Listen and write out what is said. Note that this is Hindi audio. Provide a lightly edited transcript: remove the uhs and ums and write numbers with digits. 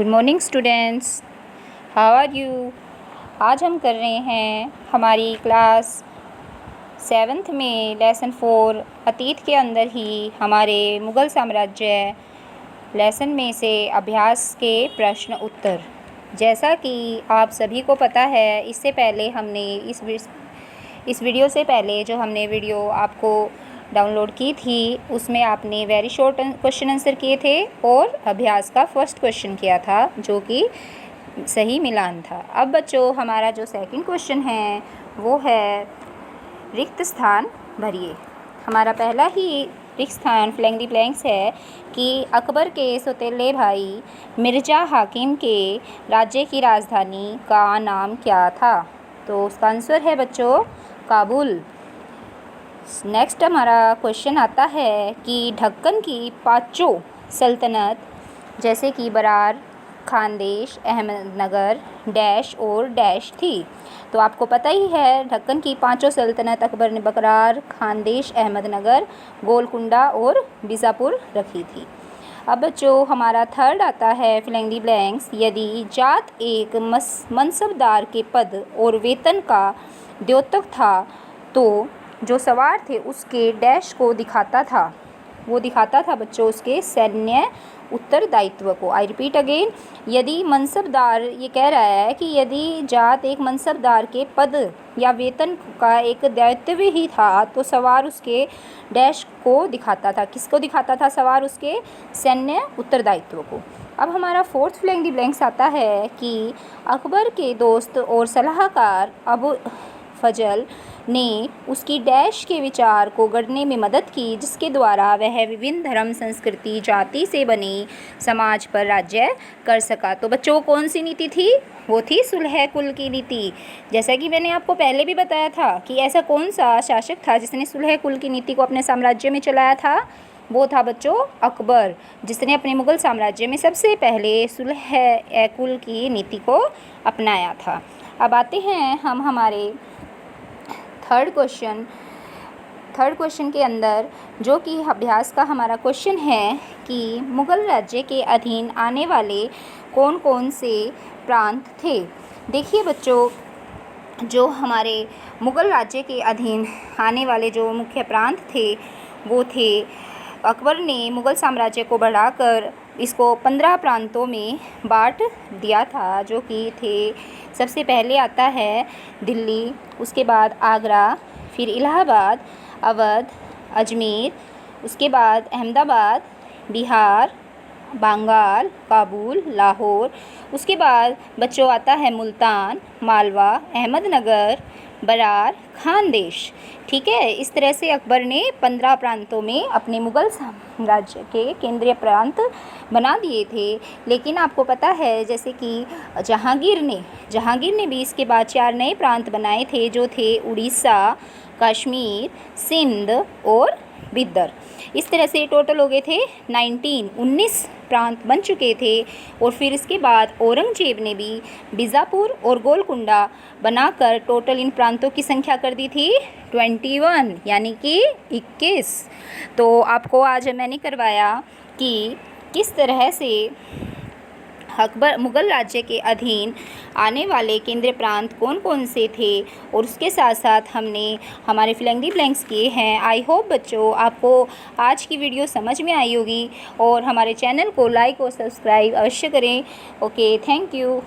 Good morning students, how are you. आज हम कर रहे हैं हमारी क्लास 7th में लेसन 4 अतीत के अंदर ही हमारे मुग़ल साम्राज्य लेसन में से अभ्यास के प्रश्न उत्तर। जैसा कि आप सभी को पता है, इससे पहले हमने इस वीडियो से पहले जो हमने वीडियो आपको डाउनलोड की थी उसमें आपने वेरी शॉर्ट क्वेश्चन आंसर किए थे और अभ्यास का फर्स्ट क्वेश्चन किया था जो कि सही मिलान था। अब बच्चों, हमारा जो सेकंड क्वेश्चन है वो है रिक्त स्थान भरिए। हमारा पहला ही रिक्त स्थान फिलिंग द ब्लैंक्स है कि अकबर के सौतेले भाई मिर्ज़ा हाकिम के राज्य की राजधानी का नाम क्या था। तो उसका आंसर है बच्चों काबुल। नेक्स्ट हमारा क्वेश्चन आता है कि ढक्कन की पाँचों सल्तनत जैसे कि बरार, खानदेश, अहमदनगर, डैश और डैश थी। तो आपको पता ही है ढक्कन की पाँचों सल्तनत अकबर ने बरार, खानदेश, अहमदनगर, गोलकुंडा और बीजापुर रखी थी। अब बच्चों, हमारा थर्ड आता है फिलिंग द ब्लैंक्स। यदि जात एक मनसबदार के पद और वेतन का द्योतक था तो जो सवार थे उसके डैश को दिखाता था। वो दिखाता था बच्चों उसके सैन्य उत्तरदायित्व को। आई रिपीट अगेन, यदि मनसबदार, ये कह रहा है कि यदि जात एक मनसबदार के पद या वेतन का एक दायित्व ही था तो सवार उसके डैश को दिखाता था। किसको दिखाता था? सवार उसके सैन्य उत्तरदायित्व को। अब हमारा फोर्थ फिलिंग द ब्लैंक्स आता है कि अकबर के दोस्त और सलाहकार अबू फजल ने उसकी डैश के विचार को गढ़ने में मदद की जिसके द्वारा वह विभिन्न धर्म, संस्कृति, जाति से बने समाज पर राज्य कर सका। तो बच्चों, कौन सी नीति थी? वो थी सुलह कुल की नीति। जैसा कि मैंने आपको पहले भी बताया था कि ऐसा कौन सा शासक था जिसने सुलह कुल की नीति को अपने साम्राज्य में चलाया था। वो था बच्चों अकबर, जिसने अपने मुग़ल साम्राज्य में सबसे पहले सुलह कुल की नीति को अपनाया था। अब आते हैं हम हमारे थर्ड क्वेश्चन के अंदर, जो कि अभ्यास का हमारा क्वेश्चन है कि मुग़ल राज्य के अधीन आने वाले कौन कौन से प्रांत थे। देखिए बच्चों, जो हमारे मुग़ल राज्य के अधीन आने वाले जो मुख्य प्रांत थे वो थे, अकबर ने मुग़ल साम्राज्य को बढ़ाकर इसको 15 प्रांतों में बांट दिया था, जो कि थे, सबसे पहले आता है दिल्ली, उसके बाद आगरा, फिर इलाहाबाद, अवध, अजमेर, उसके बाद अहमदाबाद, बिहार, बंगाल, काबुल, लाहौर, उसके बाद बच्चों आता है मुल्तान, मालवा, अहमदनगर, बरार, खानदेश। ठीक है, इस तरह से अकबर ने 15 प्रांतों में अपने मुग़ल साम्राज्य के केंद्रीय प्रांत बना दिए थे। लेकिन आपको पता है जैसे कि जहांगीर ने भी इसके बाद 4 नए प्रांत बनाए थे जो थे उड़ीसा, कश्मीर, सिंध और बिदर। इस तरह से टोटल हो गए थे 19 प्रांत बन चुके थे। और फिर इसके बाद औरंगजेब ने भी बीजापुर और गोलकुंडा बनाकर टोटल इन प्रांतों की संख्या कर दी थी 21, यानी कि 21। तो आपको आज मैंने करवाया कि किस तरह से अकबर मुग़ल राज्य के अधीन आने वाले केंद्रीय प्रांत कौन कौन से थे, और उसके साथ साथ हमने हमारे फिलिंग द ब्लैंक्स किए हैं। आई होप बच्चों आपको आज की वीडियो समझ में आई होगी और हमारे चैनल को लाइक और सब्सक्राइब अवश्य करें। Okay, thank you.